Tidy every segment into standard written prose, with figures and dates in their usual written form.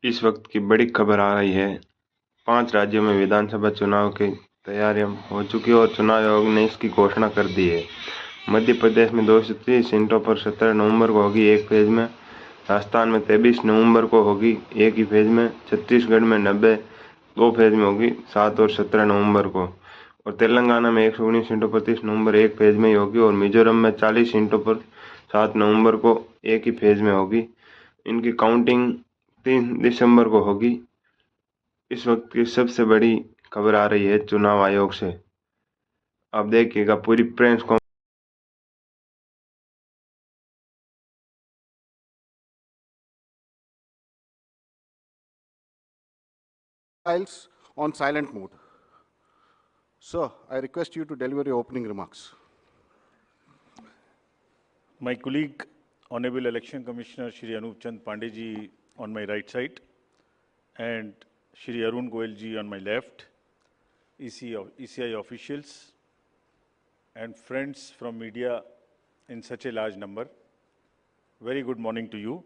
इस वक्त की बड़ी खबर आ रही है। 5 राज्यों में विधानसभा चुनाव की तैयारियां हो चुकी है और चुनाव आयोग ने इसकी घोषणा कर दी है। मध्य प्रदेश में 230 सीटों पर 17 नवंबर को होगी एक फेज में, राजस्थान में 23 नवंबर को होगी एक ही फेज में, छत्तीसगढ़ में 90 दो फेज में होगी 7 और 17 नवंबर को, और तेलंगाना में 119 सीटों पर 30 नवंबर एक फेज में ही होगी, और मिजोरम में 40 सीटों पर 7 नवंबर को एक ही फेज में होगी। इनकी काउंटिंग 3 दिसंबर को होगी। इस वक्त की सबसे बड़ी खबर आ रही है चुनाव आयोग से। आप देखिएगा पूरी प्रेस को। Files on silent mode. Sir, I request you to deliver your opening remarks. My colleague, Honorable Election Commissioner Shri Anup Chand Pandey ji on my right side, and Shri Arun Goel ji on my left, ECI officials, and friends from media in such a large number. Very good morning to you.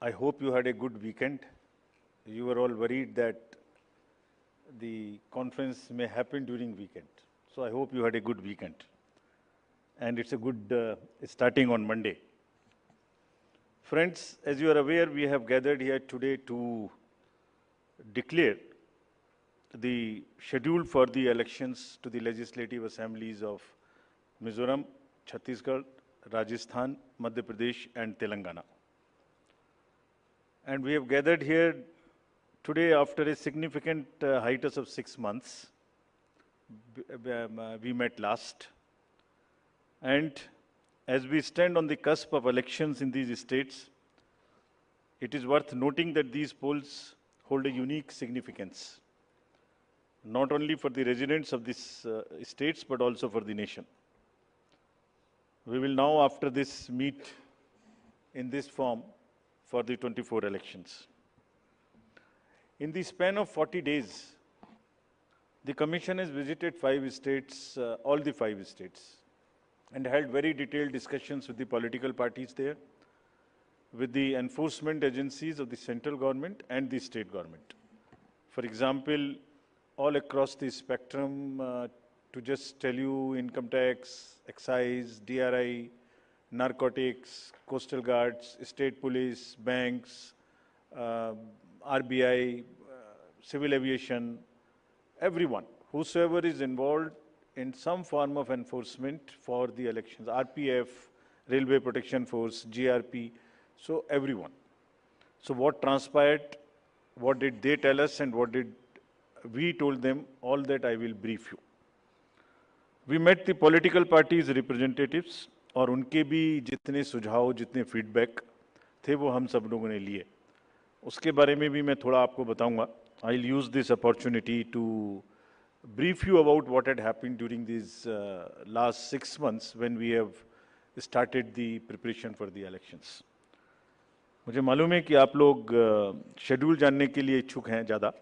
I hope you had a good weekend. You were all worried that the conference may happen during weekend. So I hope you had a good weekend. And it's a good starting on Monday. Friends, as you are aware, we have gathered here today to declare the schedule for the elections to the legislative assemblies of Mizoram, Chhattisgarh, Rajasthan, Madhya Pradesh, and Telangana. And we have gathered here today after a significant hiatus of 6 months. We met last. And as we stand on the cusp of elections in these states, it is worth noting that these polls hold a unique significance, not only for the residents of these states, but also for the nation. We will now, after this, meet in this form for the 24 elections. In the span of 40 days, the Commission has visited 5 states, all the 5 states, and held very detailed discussions with the political parties there, with the enforcement agencies of the central government and the state government. For example, all across the spectrum, to just tell you, income tax, excise, DRI, narcotics, coastal guards, state police, banks, RBI, civil aviation, everyone, whosoever is involved in some form of enforcement for the elections, RPF, Railway Protection Force, GRP, so everyone. So what transpired, what did they tell us, and what did we told them, all that I will brief you. We met the political parties representatives, और उनके भी जितने सुझाव, जितने feedback थे वो हम सब लोगों ने लिए. उसके बारे में भी मैं थोड़ा आपको बताऊंगा. I'll use this opportunity to brief you about what had happened during these last 6 months when we have started the preparation for the elections. मुझे मालूम है कि आप लोग शेड्यूल जानने के लिए इच्छुक हैं ज़्यादा,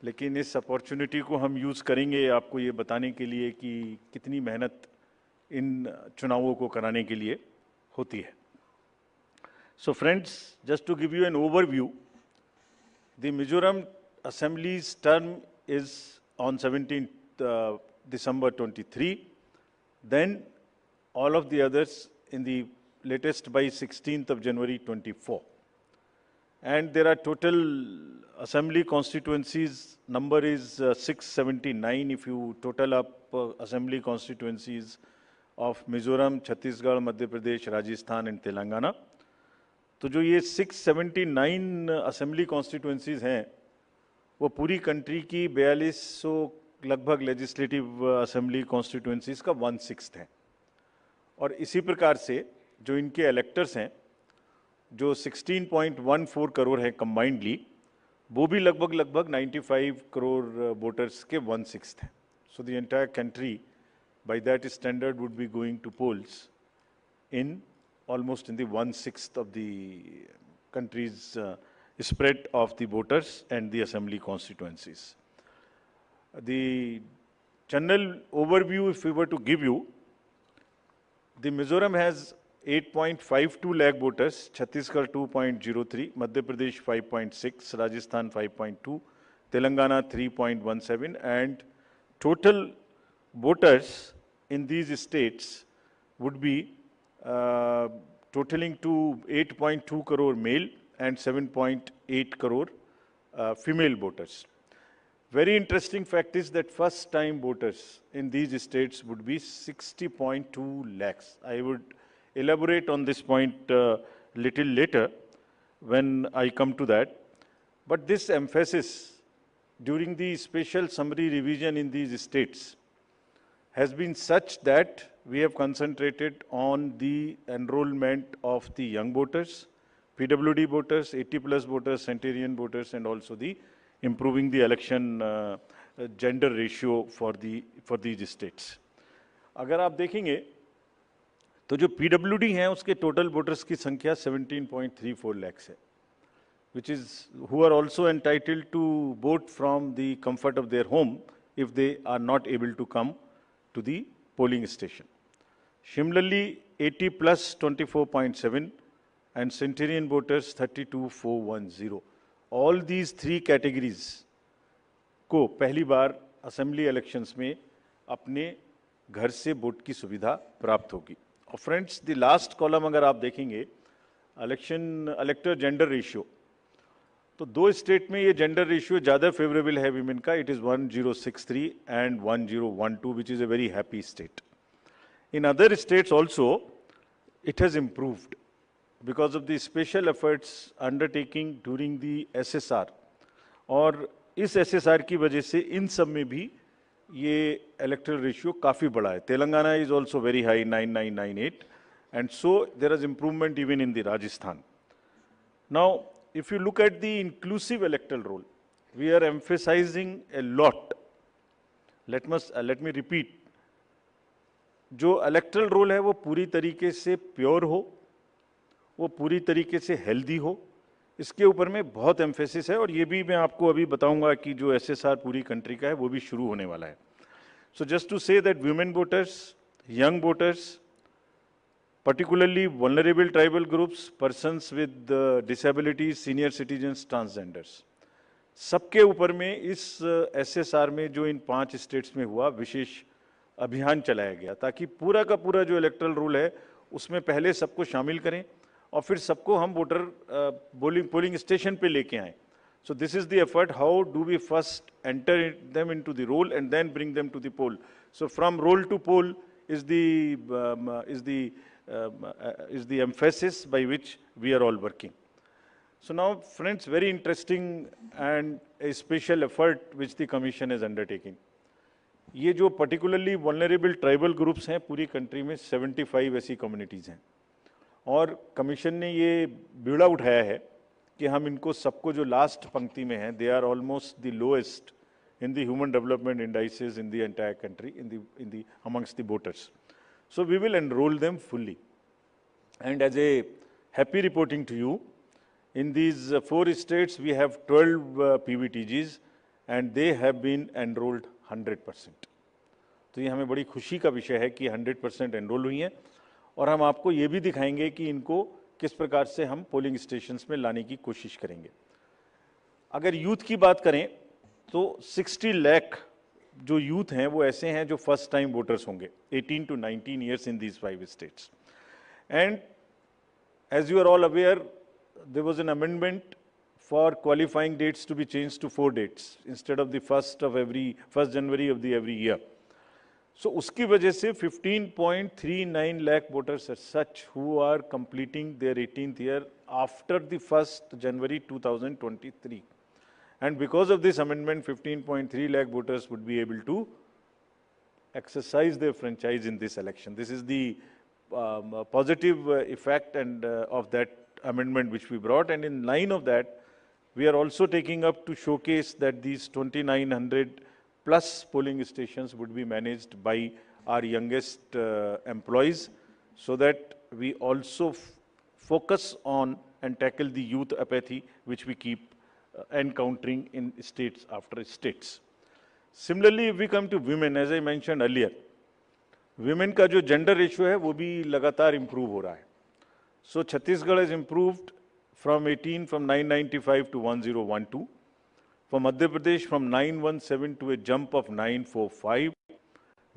लेकिन इस अपॉर्चुनिटी को हम यूज़ करेंगे आपको ये बताने के लिए कि कितनी मेहनत इन चुनावों को कराने के लिए होती है. So friends, just to give you an overview, the Mizoram Assembly's term is on 17th December 23. Then all of the others in the latest by 16th of January 24. And there are total assembly constituencies, number is 679 if you total up assembly constituencies of Mizoram, Chhattisgarh, Madhya Pradesh, Rajasthan and Telangana. तो जो ये 679 assembly constituencies हैं वो पूरी country की 4200 लगभग legislative assembly constituencies का 1/6 है. और इसी प्रकार से जो इनके इलेक्टर्स हैं जो 16.14 करोड़ हैं कंबाइंडली, वो भी लगभग 95 करोड़ वोटर्स के 1/6 हैं. So the entire country by that standard would be going to polls in almost in the 1/6 of the country's spread of the voters and the assembly constituencies. The general overview, if we were to give you, the Mizoram has 8.52 lakh voters, Chhattisgarh 2.03, Madhya Pradesh 5.6, Rajasthan 5.2, Telangana 3.17, and total voters in these states would be totaling to 8.2 crore male and 7.8 crore female voters. Very interesting fact is that first time voters in these states would be 60.2 lakhs. I would elaborate on this point little later when I come to that. But this emphasis during the special summary revision in these states has been such that we have concentrated on the enrollment of the young voters, PWD voters, 80+ voters, centenarian voters, and also the improving the election gender ratio for these states. अगर आप देखेंगे तो जो PWD हैं उसके total voters की संख्या 17.34 lakhs है, which is who are also entitled to vote from the comfort of their home if they are not able to come to the polling station. Similarly, 80+ 24.7 and centenarian voters 32,410. All these three categories को पहली बार assembly elections में अपने घर से vote की सुविधा प्राप्त होगी. और फ्रेंड्स, द लास्ट कॉलम अगर आप देखेंगे इलेक्टर जेंडर रेशियो, तो दो स्टेट में ये जेंडर रेशियो ज़्यादा फेवरेबल है विमेन का. It is 1063 and 1012, which is a very happy state. In other states also it has improved because of the special efforts undertaking during the SSR. और इस SSR की वजह से इन सब में भी ये electoral ratio काफ़ी बड़ा है. Telangana is also very high, 9998, and so there is improvement even in the Rajasthan. Now, if you look at the inclusive electoral roll, we are emphasizing a lot. Let me repeat. जो erectile role है वो पूरी तरीके से pure हो, वो पूरी तरीके से हेल्दी हो, इसके ऊपर में बहुत एम्फेसिस है. और ये भी मैं आपको अभी बताऊंगा कि जो एसएसआर पूरी कंट्री का है वो भी शुरू होने वाला है. So just to say that women voters, young voters, particularly vulnerable tribal groups, persons with disabilities, senior citizens, transgenders, सबके ऊपर में इस एसएसआर में जो इन 5 स्टेट्स में हुआ विशेष अभियान चलाया गया, ताकि पूरा का पूरा जो इलेक्ट्रल रूल है उसमें पहले सबको शामिल करें और फिर सबको हम वोटर पोलिंग स्टेशन पे लेके आएं. So this is the effort. How do we first enter them into the roll and then bring them to the poll. So from roll to poll is the emphasis by which we are all working. So now, friends, very interesting and a special effort which the commission is undertaking. ये जो particularly vulnerable tribal groups हैं पूरी country में 75 ऐसी communities हैं, और commission ने ये बीड़ा उठाया है कि हम इनको सबको जो लास्ट पंक्ति में हैं, they are almost the lowest in the human development indices in the entire country in the amongst the voters. So we will enrol them fully. And as a happy reporting to you, in these 4 states we have 12 PVTGs and they have been enrolled 100%. तो ये हमें बड़ी खुशी का विषय है कि 100% enrol हुई हैं, और हम आपको ये भी दिखाएंगे कि इनको किस प्रकार से हम पोलिंग स्टेशंस में लाने की कोशिश करेंगे. अगर यूथ की बात करें तो 60 लाख जो यूथ हैं वो ऐसे हैं जो फर्स्ट टाइम वोटर्स होंगे 18 to 19 years in these 5 states. And as you are all aware, there was an amendment for qualifying dates to be changed to 4 dates instead of the 1st January of the every year. So उसकी वजह से 15.39 lakh voters are such who are completing their 18th year after the 1st January 2023. And because of this amendment, 15.3 lakh voters would be able to exercise their franchise in this election. This is the positive effect and of that amendment which we brought. And in line of that, we are also taking up to showcase that these 2,900 plus polling stations would be managed by our youngest employees, so that we also focus on and tackle the youth apathy which we keep encountering in states after states. Similarly, if we come to women, as I mentioned earlier, women का जो gender ratio है वो भी लगातार improve हो रहा है. So Chhattisgarh has improved from 995 to 1012. For Madhya Pradesh from 917 to a jump of 945.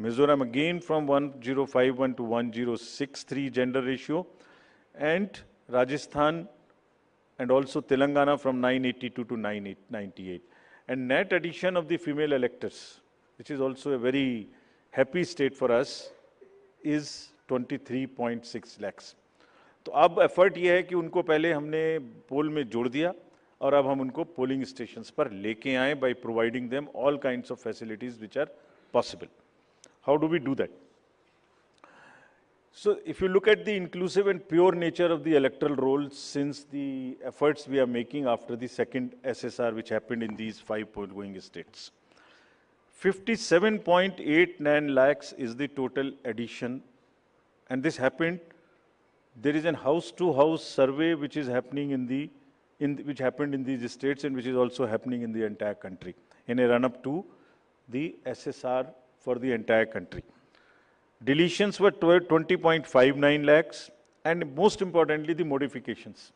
Mizoram again from 1051 to 1063 gender ratio. And Rajasthan and also Telangana from 982 to 998. And net addition of the female electors, which is also a very happy state for us, is 23.6 lakhs. तो अब effort ये है कि उनको पहले हमने पोल में जोड़ दिया और अब हम उनको पोलिंग स्टेशंस पर लेके आए by providing them all kinds of facilities which are possible. How do we do that? So if you look at the inclusive and pure nature of the electoral roll since the efforts we are making after the second SSR which happened in these 5 going states, 57.89 lakhs is the total addition, and this happened. There is a house-to-house survey which is happening which happened in these states and which is also happening in the entire country in a run-up to the SSR for the entire country. Deletions were 20.59 lakhs, and most importantly the modifications.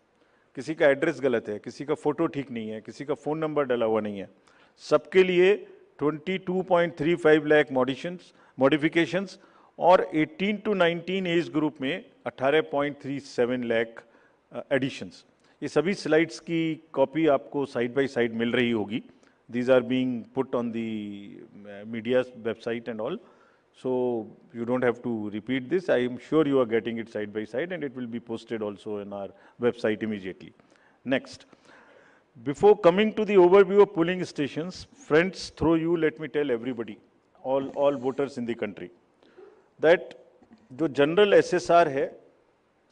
किसी का address गलत है, किसी का photo ठीक नहीं है, किसी का फोन नंबर डाला हुआ नहीं है, सबके लिए 22.35 लाख मॉडिफिकेशंस और 18 to 19 एज ग्रुप में 18.37 लाख एडिशंस. ये सभी स्लाइड्स की कॉपी आपको साइड बाय साइड मिल रही होगी. These are being put on the media's website and all. So you don't have to repeat this. I am sure you are getting it side by side, and it will be posted also in our website immediately. Next. Before coming to the overview of polling stations, friends, through you, let me tell everybody, all voters in the country, that the general SSR है,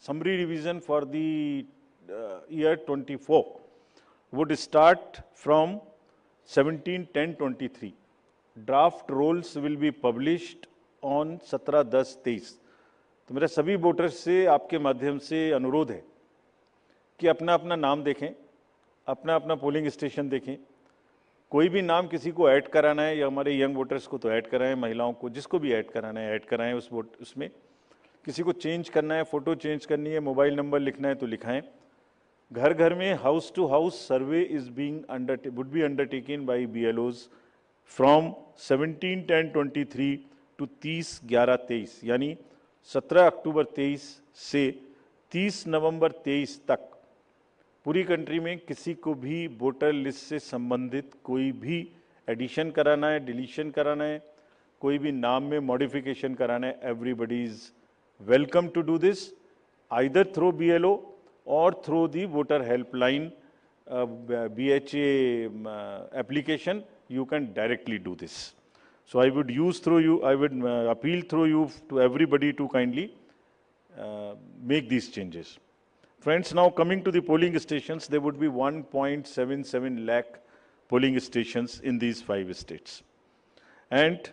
summary revision for the year 24 would start from 17/10/23. Draft rolls will be published on 17/10/23. तो मेरा सभी voters से आपके माध्यम से अनुरोध है कि अपना अपना नाम देखें, अपना अपना पोलिंग स्टेशन देखें. कोई भी नाम किसी को ऐड कराना है या हमारे यंग वोटर्स को तो ऐड कराएं, महिलाओं को जिसको भी ऐड कराना है ऐड कराएं उसमें. किसी को चेंज करना है, फोटो चेंज करनी है, मोबाइल नंबर लिखना है तो लिखाएं. घर घर में house to house survey is would be undertaken by BLOs from 17/10/23 to 30/11/23, यानी 17 अक्टूबर 23 से 30 नवंबर 23 तक पूरी कंट्री में किसी को भी वोटर लिस्ट से संबंधित कोई भी एडिशन कराना है, डिलीशन कराना है, कोई भी नाम में मॉडिफिकेशन कराना है, everybody is welcome to do this either through BLO or through the voter helpline BHA application. You can directly do this. So I would appeal through you to everybody to kindly make these changes. Friends, now coming to the polling stations, there would be 1.77 lakh polling stations in these 5 states, and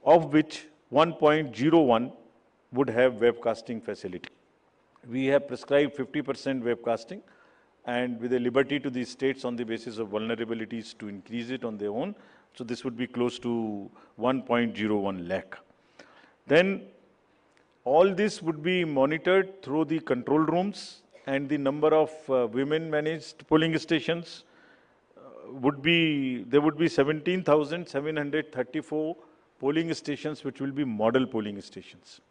of which 1.01 would have webcasting facility. We have prescribed 50% webcasting, and with a liberty to the states on the basis of vulnerabilities to increase it on their own. So this would be close to 1.01 lakh. Then all this would be monitored through the control rooms, and the number of women managed polling stations there would be 17,734 polling stations which will be model polling stations.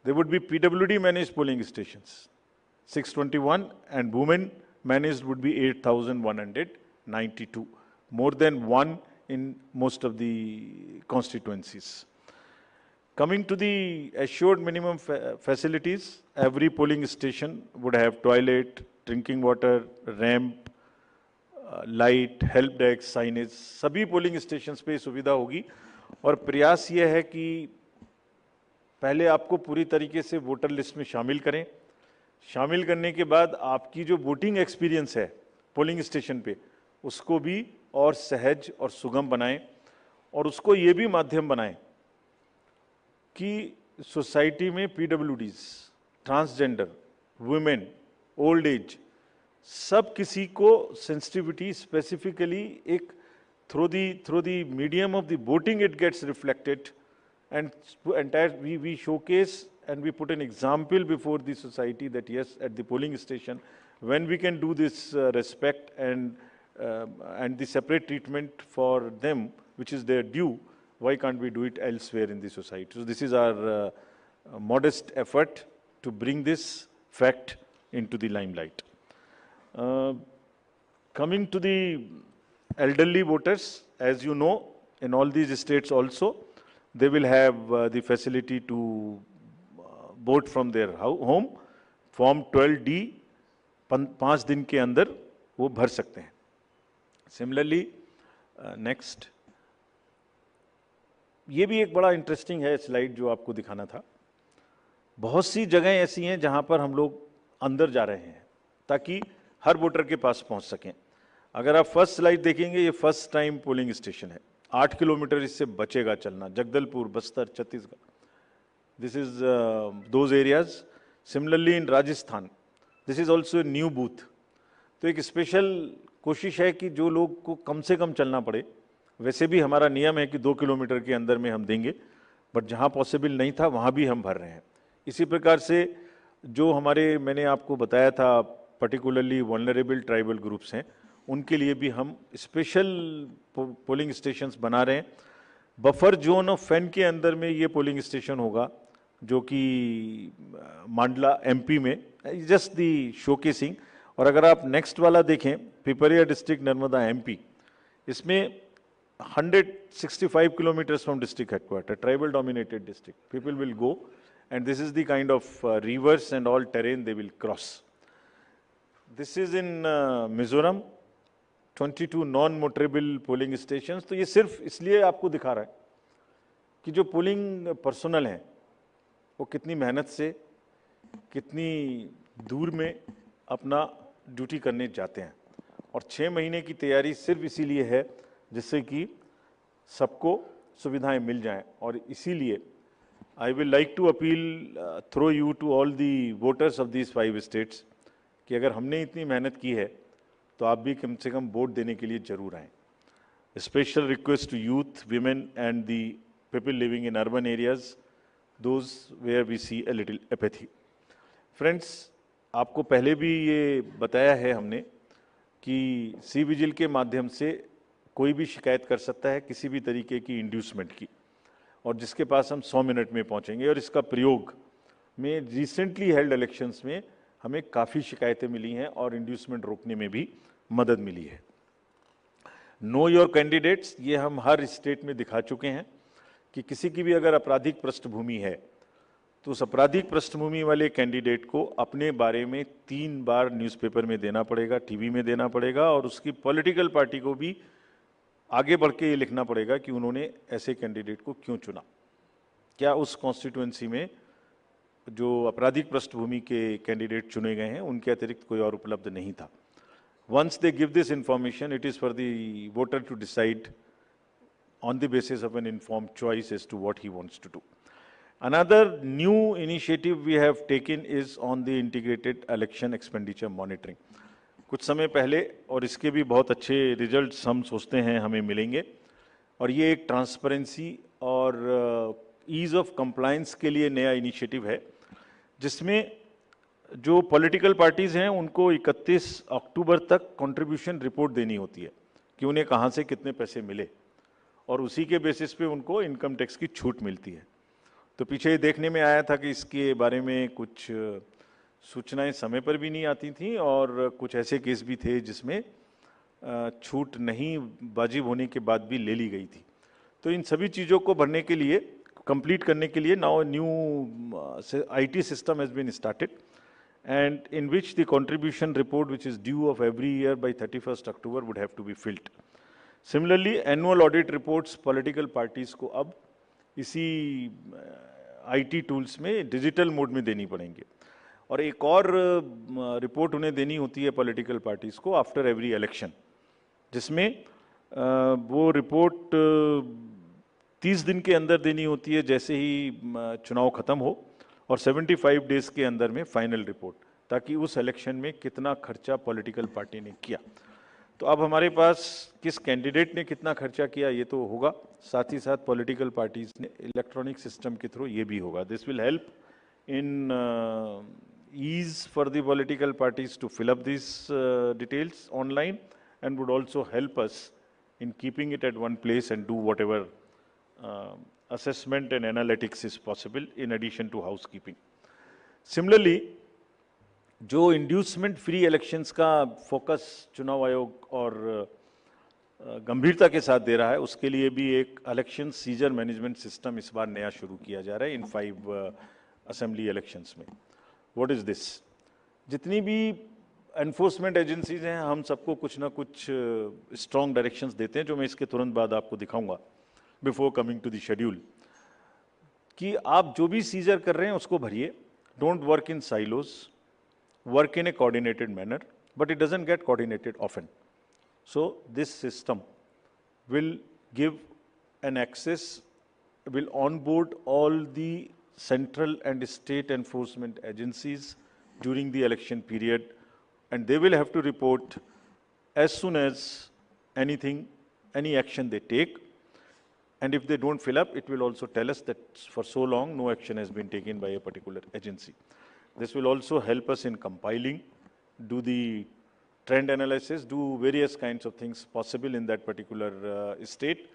There would be PWD managed polling stations, 621, and women managed would be 8,192, more than one in most of the constituencies. Coming to the assured minimum facilities, every polling station would have toilet, drinking water, ramp, light, help desk, signage. सभी polling stations पे सुविधा होगी, और प्रयास ये है कि पहले आपको पूरी तरीके से वोटर लिस्ट में शामिल करें. शामिल करने के बाद आपकी जो वोटिंग एक्सपीरियंस है पोलिंग स्टेशन पे, उसको भी और सहज और सुगम बनाएं, और उसको ये भी माध्यम बनाएं कि सोसाइटी में PWDs, transgender, women, old age, सब किसी को सेंसिटिविटी स्पेसिफिकली एक through the medium of the voting it gets reflected, and entire we showcase and we put an example before the society that yes, at the polling station, when we can do this respect and the separate treatment for them, which is their due, why can't we do it elsewhere in the society? So this is our modest effort to bring this fact into the limelight. Coming to the elderly voters, as you know, in all these states also, they will have the facility to vote from their home. Form 12D 5 दिन के अंदर वो भर सकते हैं. Similarly, next, ये भी एक बड़ा इंटरेस्टिंग है स्लाइड जो आपको दिखाना था. बहुत सी जगहें ऐसी हैं जहां पर हम लोग अंदर जा रहे हैं ताकि हर वोटर के पास पहुंच सकें. अगर आप फर्स्ट स्लाइड देखेंगे, ये फर्स्ट टाइम पोलिंग स्टेशन है. 8 किलोमीटर इससे बचेगा चलना. Jagdalpur, Bastar, Chhattisgarh, this is those areas. Similarly in Rajasthan, this is also new booth. तो एक स्पेशल कोशिश है कि जो लोग को कम से कम चलना पड़े. वैसे भी हमारा नियम है कि 2 किलोमीटर के अंदर में हम देंगे, बट जहाँ पॉसिबल नहीं था वहाँ भी हम भर रहे हैं. इसी प्रकार से जो हमारे, मैंने आपको बताया था, पर्टिकुलरली वल्नरेबल ट्राइबल ग्रुप्स हैं, उनके लिए भी हम स्पेशल पोलिंग स्टेशंस बना रहे हैं. बफर जोन ऑफ फैन के अंदर में ये पोलिंग स्टेशन होगा, जो कि मांडला एमपी में, जस्ट दी शोकेसिंग. और अगर आप नेक्स्ट वाला देखें, पिपरिया डिस्ट्रिक्ट, नर्मदा एमपी, इसमें 165 kilometers from district headquarters, tribal dominated district. People will go, and this is the kind of rivers and all terrain they will cross. This is in Mizoram, 22 non-motorable polling stations. तो ये सिर्फ इसलिए आपको दिखा रहा है कि जो पोलिंग पर्सनल हैं वो कितनी मेहनत से, कितनी दूर में अपना ड्यूटी करने जाते हैं. और 6 महीने की तैयारी सिर्फ इसीलिए है जिससे कि सबको सुविधाएं मिल जाएं. और इसीलिए I will like to appeal through you to all the voters of these 5 states कि अगर हमने इतनी मेहनत की है तो आप भी कम से कम वोट देने के लिए जरूर आएँ. Special request to youth, women and the people living in urban areas, those where we see a little apathy. Friends, आपको पहले भी ये बताया है हमने कि सी विजिल के माध्यम से कोई भी शिकायत कर सकता है किसी भी तरीके की इंड्यूसमेंट की, और जिसके पास हम 100 मिनट में पहुंचेंगे. और इसका प्रयोग में रिसेंटली हेल्ड इलेक्शंस में हमें काफ़ी शिकायतें मिली हैं और इंड्यूसमेंट रोकने में भी मदद मिली है. नो योर कैंडिडेट्स, ये हम हर स्टेट में दिखा चुके हैं कि किसी की भी अगर आपराधिक पृष्ठभूमि है तो उस आपराधिक पृष्ठभूमि वाले कैंडिडेट को अपने बारे में 3 बार न्यूज़पेपर में देना पड़ेगा, टीवी में देना पड़ेगा, और उसकी पॉलिटिकल पार्टी को भी आगे बढ़ के ये लिखना पड़ेगा कि उन्होंने ऐसे कैंडिडेट को क्यों चुना, क्या उस कॉन्स्टिट्यूएंसी में जो आपराधिक पृष्ठभूमि के कैंडिडेट चुने गए हैं उनके अतिरिक्त कोई और उपलब्ध नहीं था. Once they give this information, it is for the voter to decide on the basis of an informed choice as to what he wants to do. Another new initiative we have taken is on the integrated election expenditure monitoring. कुछ समय पहले, और इसके भी बहुत अच्छे results हम सोचते हैं हमें मिलेंगे, और ये एक ट्रांसपेरेंसी और ईज ऑफ कंप्लायंस के लिए नया इनिशिएटिव है, जिसमें जो पॉलिटिकल पार्टीज़ हैं उनको 31 अक्टूबर तक कंट्रीब्यूशन रिपोर्ट देनी होती है कि उन्हें कहाँ से कितने पैसे मिले, और उसी के बेसिस पे उनको इनकम टैक्स की छूट मिलती है. तो पीछे देखने में आया था कि इसके बारे में कुछ सूचनाएं समय पर भी नहीं आती थी, और कुछ ऐसे केस भी थे जिसमें छूट नहीं वाजिब होने के बाद भी ले ली गई थी. तो इन सभी चीज़ों को भरने के लिए, कंप्लीट करने के लिए, now new IT system has been started, and in which the contribution report which is due of every year by 31st October would have to be filled. Similarly, annual audit reports political parties को अब इसी IT tools में digital mode में देनी पड़ेंगे. और एक और रिपोर्ट उन्हें देनी होती है पॉलिटिकल पार्टीज को आफ्टर एवरी इलेक्शन, जिसमें वो रिपोर्ट 30 दिन के अंदर देनी होती है जैसे ही चुनाव खत्म हो, और 75 डेज के अंदर में फाइनल रिपोर्ट, ताकि उस इलेक्शन में कितना खर्चा पॉलिटिकल पार्टी ने किया. तो अब हमारे पास किस कैंडिडेट ने कितना खर्चा किया ये तो होगा, साथ ही साथ पॉलिटिकल पार्टीज ने इलेक्ट्रॉनिक सिस्टम के थ्रू ये भी होगा. This will help in ease for the political parties to fill up these details online, and would also help us in keeping it at one place and do whatever assessment and analytics is possible in addition to housekeeping. Similarly, जो inducement free elections का focus चुनाव आयोग और गंभीरता के साथ दे रहा है, उसके लिए भी एक इलेक्शन सीजर मैनेजमेंट सिस्टम इस बार नया शुरू किया जा रहा है इन 5 असेंबली इलेक्शंस में. What is this? जितनी भी एनफोर्समेंट एजेंसीज हैं, हम सबको कुछ ना कुछ स्ट्रॉन्ग डायरेक्शंस देते हैं, जो मैं इसके तुरंत बाद आपको दिखाऊंगा before coming to the schedule, कि आप जो भी सीजर कर रहे हैं उसको भरिए. Don't work in silos, work in a coordinated manner, but it doesn't get coordinated often. So this system will give an access, will onboard all the central and state enforcement agencies during the election period, and they will have to report as soon as any action they take. And if they don't fill up, it will also tell us that for so long no action has been taken by a particular agency. This will also help us in compiling, do the trend analysis, do various kinds of things possible in that particular state.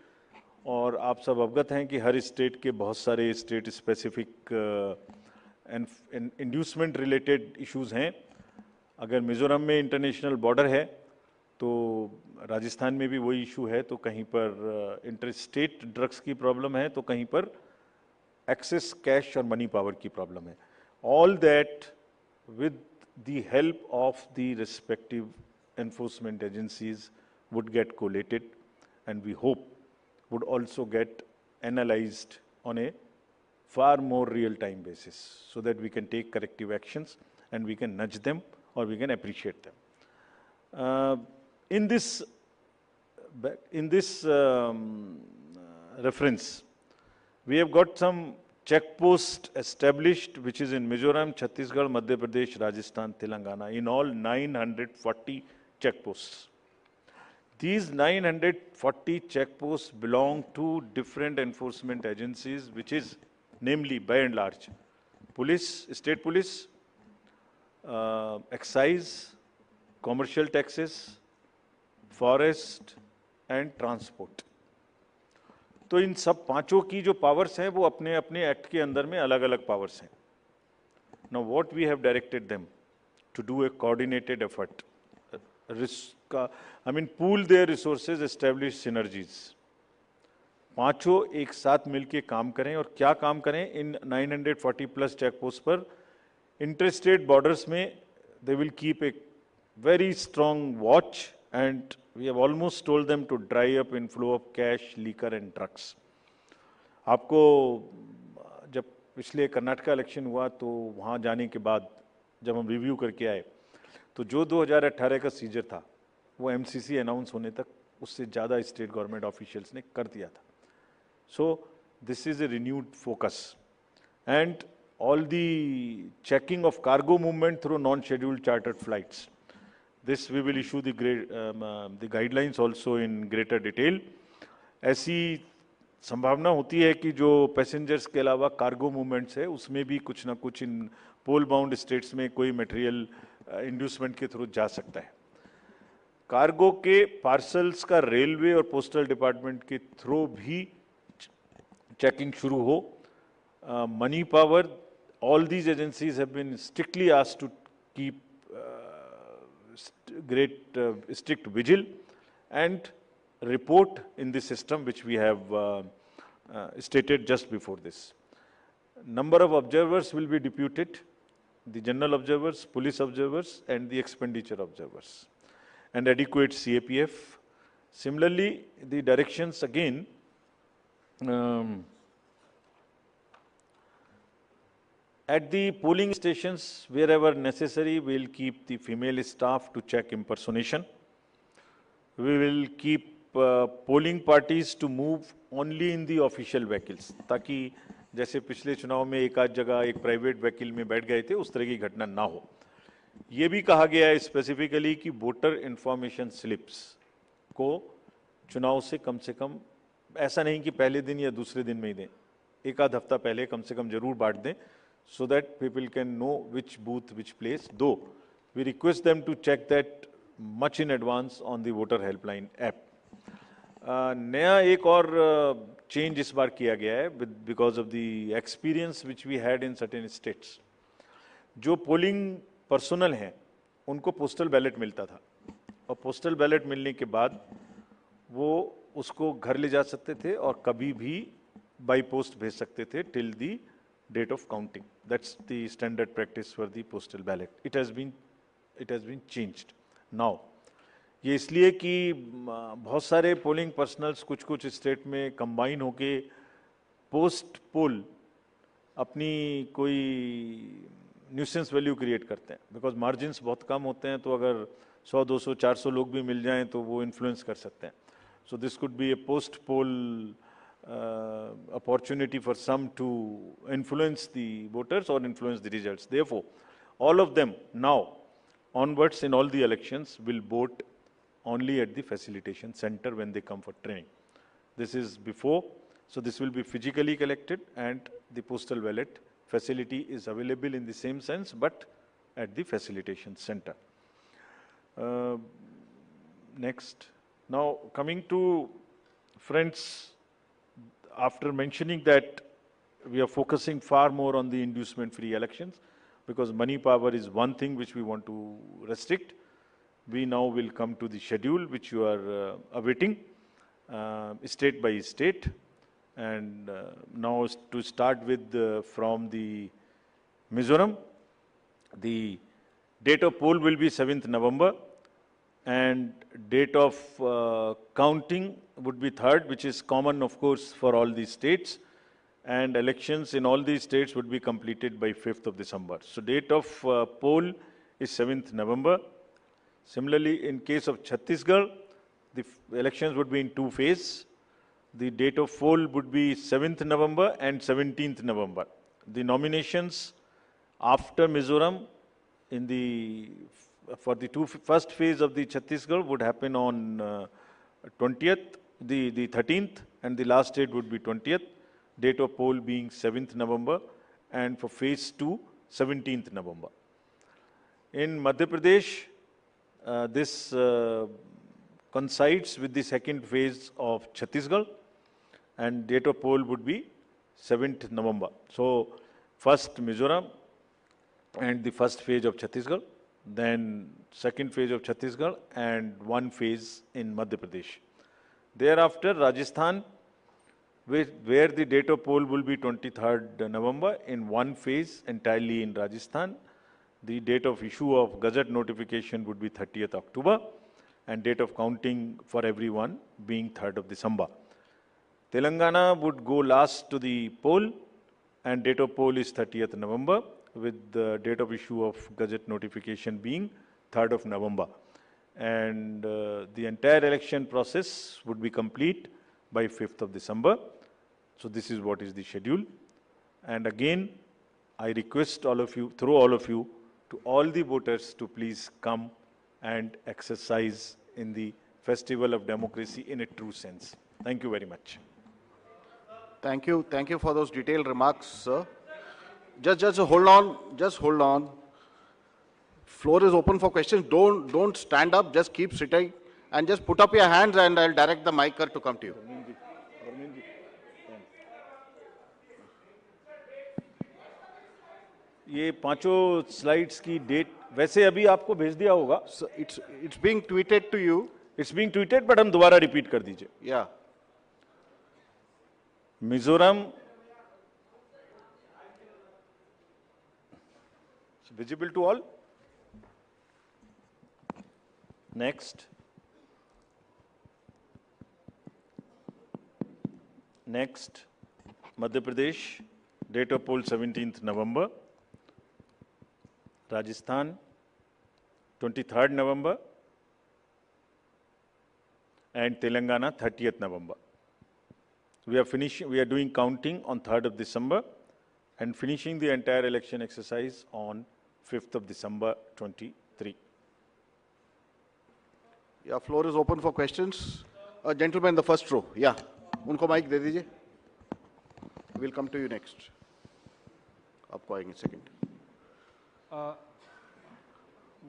और आप सब अवगत हैं कि हर state के बहुत सारे state specific inducement related issues हैं. अगर मिजोरम में इंटरनेशनल बॉर्डर है तो राजस्थान में भी वही इशू है, तो कहीं पर इंटर स्टेट ड्रग्स की प्रॉब्लम है, तो कहीं पर एक्सेस कैश और मनी पावर की प्रॉब्लम है. All that with the help of the respective enforcement agencies would get collated, and we hope would also get analyzed on a far more real-time basis, so that we can take corrective actions and we can nudge them or we can appreciate them. In this reference, we have got some check post established, which is in Mizoram, Chhattisgarh, Madhya Pradesh, Rajasthan, Telangana, in all 940 check posts. These 940 check posts belong to different enforcement agencies, which is namely, by and large, police, state police, excise, commercial taxes, forest and transport. तो इन सब पांचों की जो powers हैं वो अपने अपने act के अंदर में अलग अलग पावर्स हैं. Now what we have directed them to do a coordinated effort, pool their resources, establish synergies. पांचों एक साथ मिलके काम करें. और क्या काम करें? इन 940 प्लस चेक पोस्ट पर इंटरस्टेट बॉर्डर्स में they will keep a very strong watch, and we have almost told them to dry up inflow of cash, liquor and drugs. आपको जब पिछले कर्नाटका इलेक्शन हुआ तो वहाँ जाने के बाद जब हम रिव्यू करके आए तो जो 2018 का सीजर था वो एमसीसी अनाउंस होने तक उससे ज़्यादा स्टेट गवर्नमेंट ऑफिशियल्स ने कर दिया था. So this is a renewed focus, and all the checking of cargo movement through non scheduled chartered flights. This we will issue the guidelines also in greater detail. ऐसी संभावना होती है कि जो पैसेंजर्स के अलावा कार्गो मूवमेंट्स है उसमें भी कुछ ना कुछ इन पोल बाउंड स्टेट्स में कोई मटेरियल इंड्यूसमेंट के थ्रू जा सकता है. कार्गो के पार्सल्स का रेलवे और पोस्टल डिपार्टमेंट के थ्रू भी चेकिंग शुरू हो. Money power, all these agencies have been strictly asked to keep strict vigil and report in the system, which we have stated just before this. Number of observers will be deputed, the general observers, police observers and the expenditure observers, and adequate CAPF. Similarly, the directions again at the polling stations, wherever necessary, we will keep the female staff to check impersonation. We will keep polling parties to move only in the official vehicles, ताकि जैसे पिछले चुनाव में एक आध जगह एक private vehicle में बैठ गए थे, उस तरह की घटना ना हो. ये भी कहा गया है स्पेसिफिकली कि वोटर इंफॉर्मेशन स्लिप्स को चुनाव से कम ऐसा नहीं कि पहले दिन या दूसरे दिन में ही दें, एक आध हफ्ता पहले कम से कम जरूर बांट दें, so that people can know which booth, which place, though we request them to check that much in advance on the voter helpline app. नया एक और चेंज इस बार किया गया है because of the experience which we had in certain states. जो polling personal हैं उनको पोस्टल बैलेट मिलता था, और पोस्टल बैलेट मिलने के बाद वो उसको घर ले जा सकते थे और कभी भी बाई पोस्ट भेज सकते थे till the date of counting. That's the standard practice for the postal ballot. It has been changed now. ये इसलिए कि बहुत सारे पोलिंग पर्सनल्स कुछ स्टेट में कंबाइन होके पोस्ट पोल अपनी कोई न्यूसेंस वैल्यू क्रिएट करते हैं, बिकॉज मार्जिन्स बहुत कम होते हैं. तो अगर 100, 200, 400 लोग भी मिल जाएं तो वो इन्फ्लुएंस कर सकते हैं. So this could be A post pole opportunity for some to influence the voters or influence the results. Therefore, all of them now onwards in all the elections will vote only at the facilitation center when they come for training. This is before, so this will be physically collected, and the postal ballot facility is available in the same sense, but at the facilitation center. Next. Now, coming to friends, after mentioning that we are focusing far more on the inducement-free elections, because money power is one thing which we want to restrict, we now will come to the schedule which you are awaiting, state by state. And now to start with from the Mizoram, the date of poll will be 7th November, and date of counting would be 3rd, which is common, of course, for all these states. And elections in all these states would be completed by 5th of December. So date of poll is 7th November. Similarly, in case of Chhattisgarh, the elections would be in 2 phases. The date of poll would be 7th November and 17th November. The nominations after Mizoram for the first phase of the Chhattisgarh would happen on 20th, the 13th, and the last date would be 20th. Date of poll being 7th November, and for phase 2, 17th November. In Madhya Pradesh, this coincides with the second phase of Chhattisgarh, and date of poll would be 7th November. So, first Mizoram and the first phase of Chhattisgarh, then second phase of Chhattisgarh, and one phase in Madhya Pradesh. Thereafter, Rajasthan, where the date of poll will be 23rd November in one phase entirely in Rajasthan. The date of issue of Gazette notification would be 30th October, and date of counting for everyone being 3rd of December. Telangana would go last to the poll, and date of poll is 30th November, with the date of issue of Gazette notification being 3rd of November. And the entire election process would be complete by 5th of December. So this is what is the schedule. And again, I request all of you, through all of you, to all the voters to please come and exercise in the festival of democracy in a true sense. Thank you very much. Thank you. Thank you for those detailed remarks, sir. Just hold on. Just hold on. Floor is open for questions. Don't stand up. Just keep sitting and just put up your hands, and I'll direct the micer to come to you. ये पांचों slides की date वैसे अभी आपको भेज दिया होगा. So it's being tweeted to you. It's being tweeted, but हम दोबारा रिपीट कर दीजिए. Yeah. Mizoram, visible to all. Next. Madhya Pradesh, date of poll 17th November. Rajasthan, 23rd November. And Telangana, 30th November. We are doing counting on 3rd of December and finishing the entire election exercise on 5th of December 23. Yeah, floor is open for questions. Gentleman in the first row. Yeah. Unko mic de dijiye. We'll come to you next. आपको आएंगे second.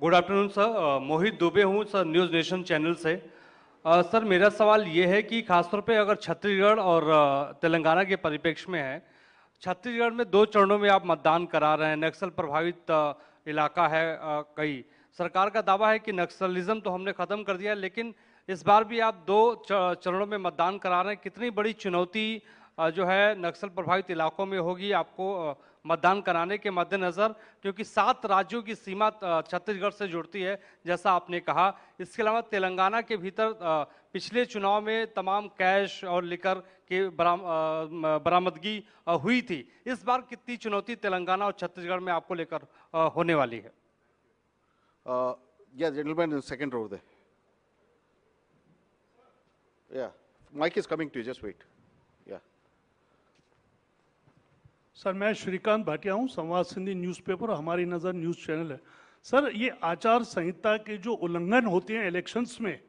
Good afternoon sir, मोहित दुबे हूँ sir, news nation channel से। Sir मेरा सवाल ये है कि खासतौर पे अगर छत्तीसगढ़ और तेलंगाना के परिप्रेक्ष्य में है, छत्तीसगढ़ में 2 चरणों में आप मतदान करा रहे हैं, नक्सल प्रभावित इलाका है कई। सरकार का दावा है कि नक्सलिज्म तो हमने ख़त्म कर दिया है, लेकिन इस बार भी आप 2 चरणों में मतदान करा रहे हैं। कितनी बड़ी चुनौती जो है नक्सल प्रभावित इलाकों में होगी आपको मतदान कराने के मद्देनज़र, क्योंकि 7 राज्यों की सीमा छत्तीसगढ़ से जुड़ती है जैसा आपने कहा। इसके अलावा तेलंगाना के भीतर पिछले चुनाव में तमाम कैश और लिकर की बरामदगी हुई थी। इस बार कितनी चुनौती तेलंगाना और छत्तीसगढ़ में आपको लेकर होने वाली है? Yeah, gentleman in the second row there. Yeah, mic is coming to you, just wait. Yeah. Sir मैं श्रीकांत भाटिया हूं, संवाद सिंधी न्यूज़पेपर और हमारी नज़र न्यूज़ चैनल है। सर ये आचार संहिता के जो उल्लंघन होते हैं इलेक्शंस में,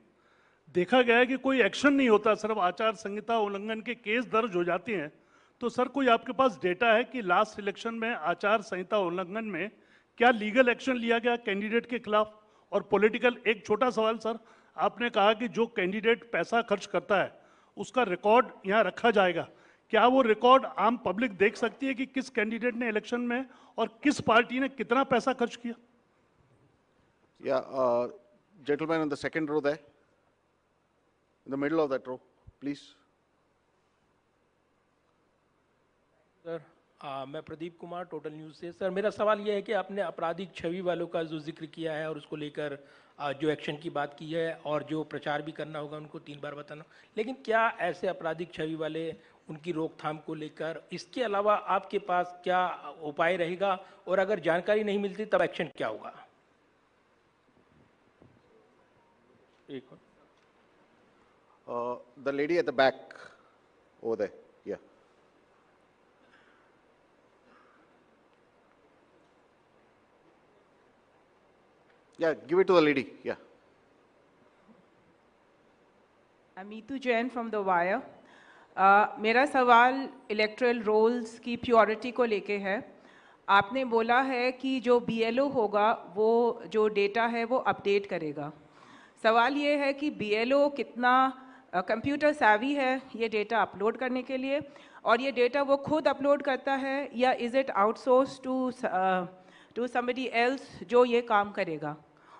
देखा गया है कि कोई एक्शन नहीं होता, सिर्फ आचार संहिता उल्लंघन के केस दर्ज हो जाते हैं। तो सर कोई आपके पास डेटा है कि लास्ट इलेक्शन में आचार संहिता उल्लंघन में क्या लीगल एक्शन लिया गया कैंडिडेट के खिलाफ? और पॉलिटिकल, एक छोटा सवाल सर, आपने कहा कि जो कैंडिडेट पैसा खर्च करता है उसका रिकॉर्ड यहाँ रखा जाएगा, क्या वो रिकॉर्ड आम पब्लिक देख सकती है कि किस कैंडिडेट ने इलेक्शन में और किस पार्टी ने कितना पैसा खर्च किया? Yeah, gentleman in the second row there, in the middle of that row, please. Sir मैं प्रदीप कुमार, टोटल न्यूज़ से। सर मेरा सवाल यह है कि आपने आपराधिक छवि वालों का जो जिक्र किया है और उसको लेकर जो एक्शन की बात की है और जो प्रचार भी करना होगा उनको 3 बार बताना, लेकिन क्या ऐसे आपराधिक छवि वाले, उनकी रोकथाम को लेकर इसके अलावा आपके पास क्या उपाय रहेगा, और अगर जानकारी नहीं मिलती तब एक्शन क्या होगा? एक The lady at the back over there, yeah. Yeah, give it to the lady, yeah. I'm Meetu Jain from The Wire. मेरा सवाल इलेक्ट्रल रोल्स की प्योरिटी को लेके है। आपने बोला है कि जो BLO होगा वो जो डेटा है वो अपडेट करेगा। सवाल ये है कि BLO कितना कंप्यूटर savvy है ये डेटा अपलोड करने के लिए, और ये डेटा वो खुद अपलोड करता है या is it outsource to somebody else जो ये काम करेगा?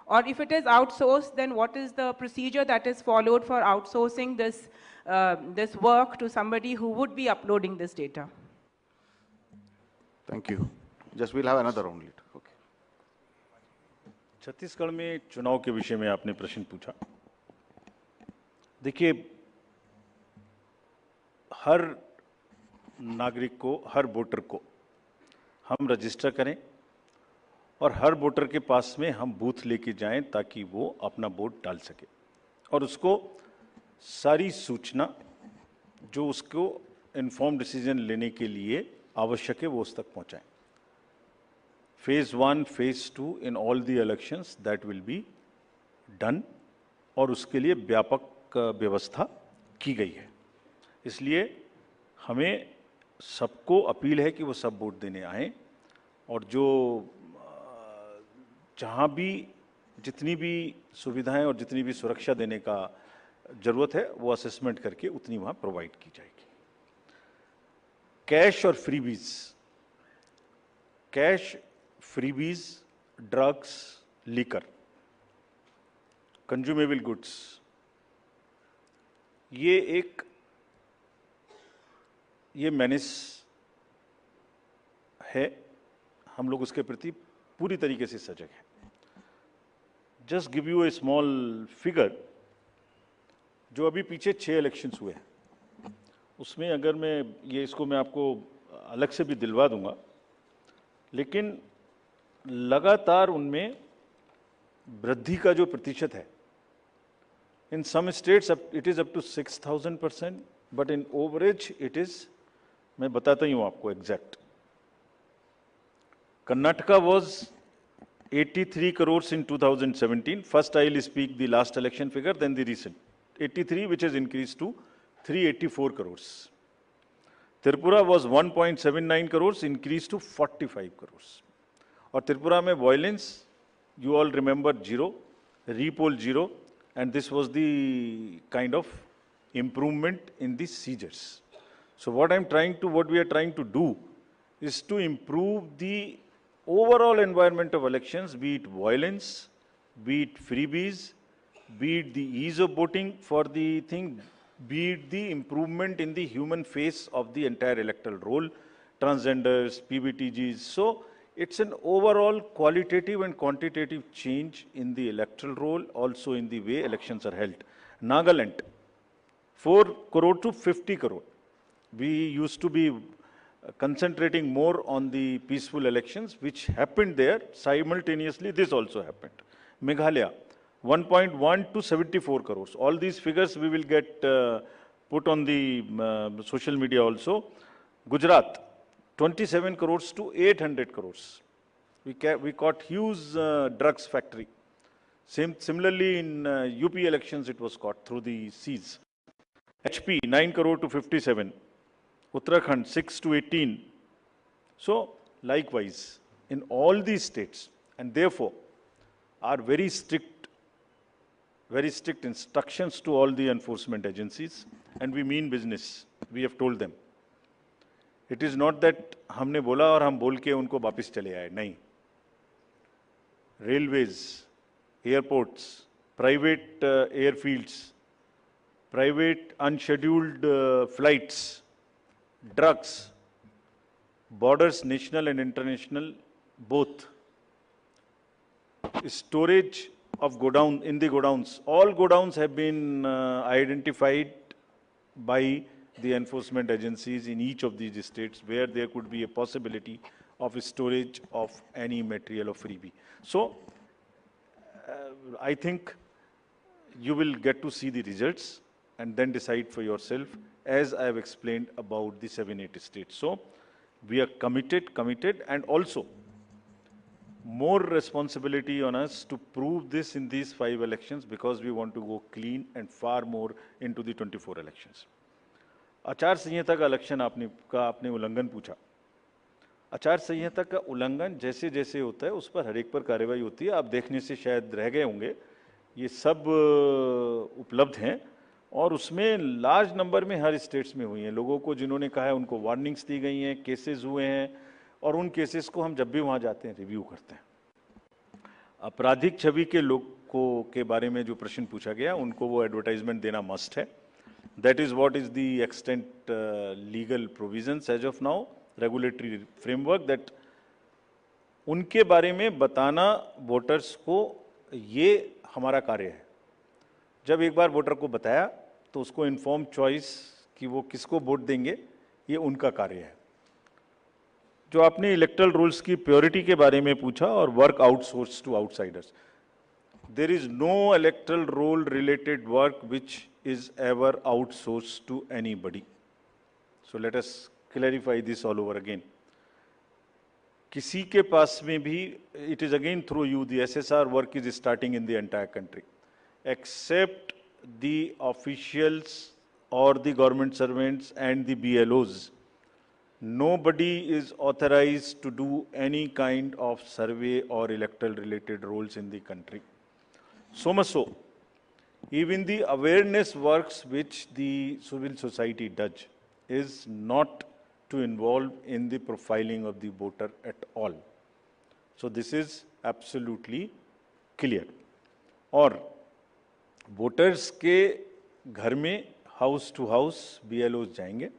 और if it is outsourced, then what is the procedure that is followed for outsourcing this work to somebody who would be uploading this data? Thank you. Just we'll have another round later. Okay. Chhattisgarh में चुनाव के विषय में आपने प्रश्न पूछा। देखिए, हर नागरिक को, हर वोटर को हम रजिस्टर करें और हर वोटर के पास में हम बूथ लेके जाएं ताकि वो अपना वोट डाल सके और उसको सारी सूचना जो उसको इन्फॉर्म डिसीजन लेने के लिए आवश्यक है वो उस तक पहुंचाएं। Phase 1, phase 2 in all the elections that will be done, और उसके लिए व्यापक व्यवस्था की गई है। इसलिए हमें सबको अपील है कि वो सब वोट देने आएँ, और जो जहाँ भी जितनी भी सुविधाएं और जितनी भी सुरक्षा देने का ज़रूरत है वो असेसमेंट करके उतनी वहाँ प्रोवाइड की जाएगी। कैश और freebies, cash, freebies, drugs, liquor, consumable goods, ये मेनेस है। हम लोग उसके प्रति पूरी तरीके से सजग हैं। Just give U A small figure, जो अभी पीछे 6 इलेक्शंस हुए हैं उसमें अगर मैं आपको अलग से भी दिलवा दूंगा, लेकिन लगातार उनमें वृद्धि का जो प्रतिशत है, in some states it is up to 6000%, but in average it is, मैं बताता ही हूँ आपको exact. Karnataka was 83 crores in 2017. First, I will speak the last election figure, then the recent. 83, which has increased to 384 crores. Tripura was 1.79 crores, increased to 45 crores. और त्रिपुरा में violence, you all remember zero, repoll zero, and this was the kind of improvement in the seizures. So what we are trying to do is to improve the overall environment of elections, be it violence, be it freebies, be it the ease of voting for the thing, be it the improvement in the human face of the entire electoral roll, transgenders, PBTGs. So it's an overall qualitative and quantitative change in the electoral roll, also in the way elections are held. Nagaland, 4 crore to 50 crore. We used to be concentrating more on the peaceful elections, which happened there. Simultaneously, this also happened. Meghalaya, 1.1 to 74 crores. All these figures we will get put on the social media also. Gujarat, 27 crores to 800 crores. We caught huge drugs factory. Similarly, in UP elections, it was caught through the seas. HP, 9 crore to 57. Uttarakhand, 6 to 18. So, likewise, in all these states, and therefore, are very strict instructions to all the enforcement agencies, and we mean business. We have told them. It is not that हमने बोला और हम बोल के उनको वापस चले आए, नहीं. Railways, airports, private airfields, private unscheduled flights, drugs, borders, national and international, both. Storage of godown, in the godowns. All godowns have been identified by the enforcement agencies in each of these states where there could be a possibility of storage of any material of freebie. So, I think you will get to see the results and then decide for yourself, as I have explained about the 7-8 states. So, we are committed, and also more responsibility on us to prove this in these 5 elections, because we want to go clean and far more into the 24 elections. आचार संहिता का election आपने उल्लंघन पूछा. आचार संहिता का उल्लंघन जैसे जैसे होता है उस पर हर एक पर कार्रवाई होती है. आप देखने से शायद रह गए होंगे, ये सब उपलब्ध हैं और उसमें लार्ज नंबर में हर स्टेट्स में हुई हैं. लोगों को जिन्होंने कहा है उनको वार्निंग्स दी गई हैं, केसेस हुए हैं, और उन केसेस को हम जब भी वहाँ जाते हैं रिव्यू करते हैं. आपराधिक छवि के लोगों के बारे में जो प्रश्न पूछा गया, उनको वो एडवर्टाइजमेंट देना मस्ट है. That is what is the extent legal provisions as of now, regulatory framework, that उनके बारे में बताना वोटर्स को, ये हमारा कार्य है. जब एक बार वोटर को बताया तो उसको इन्फॉर्म चॉइस कि वो किसको वोट देंगे, ये उनका कार्य है. जो आपने इलेक्टरल रूल्स की प्योरिटी के बारे में पूछा और work outsource to outsiders, there is no electoral roll related work which is ever outsourced to anybody. So let us clarify this all over again. किसी के पास में भी, it is again through you, the SSR work is starting in the entire country, except the officials or the government servants and the BLOs. Nobody is authorized to do any kind of survey or electoral related roles in the country. So much so, even the awareness works which the civil society does is not to involve in the profiling of the voter at all. So this is absolutely clear. और voters के घर में house to house BLOs जाएंगे.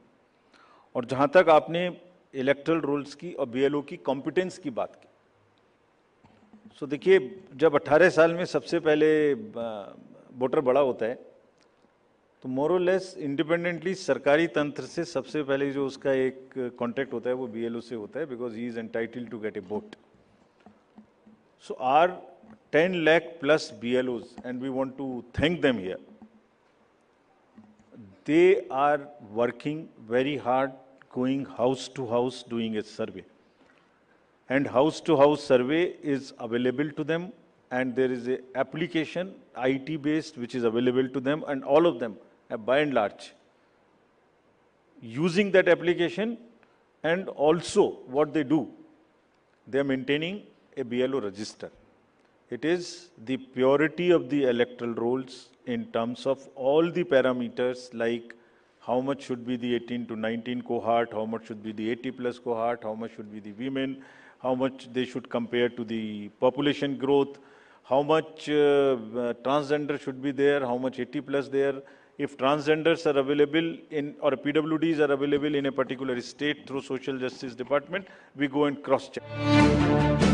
और जहाँ तक आपने electoral roles की और BLO की कॉम्पिटेंस की बात की, सो देखिए, जब 18 साल में सबसे पहले वोटर बड़ा होता है तो मोर और लेस इंडिपेंडेंटली सरकारी तंत्र से सबसे पहले जो उसका एक कांटेक्ट होता है वो BLO से होता है, because he is entitled to get a vote. So are 10 lakh plus BLOs, and we want to thank them here. They are working very hard, going house to house, doing a survey. And house to house survey is available to them, and there is a application, IT based, which is available to them, and all of them have by and large using that application, and also what they do, they are maintaining a BLO register. It is the purity of the electoral rolls in terms of all the parameters, like how much should be the 18 to 19 cohort, how much should be the 80 plus cohort, how much should be the women, how much they should compare to the population growth, how much transgender should be there, how much 80 plus there. If transgenders are available in, or PWDs are available in a particular state through Social Justice Department, we go and cross-check.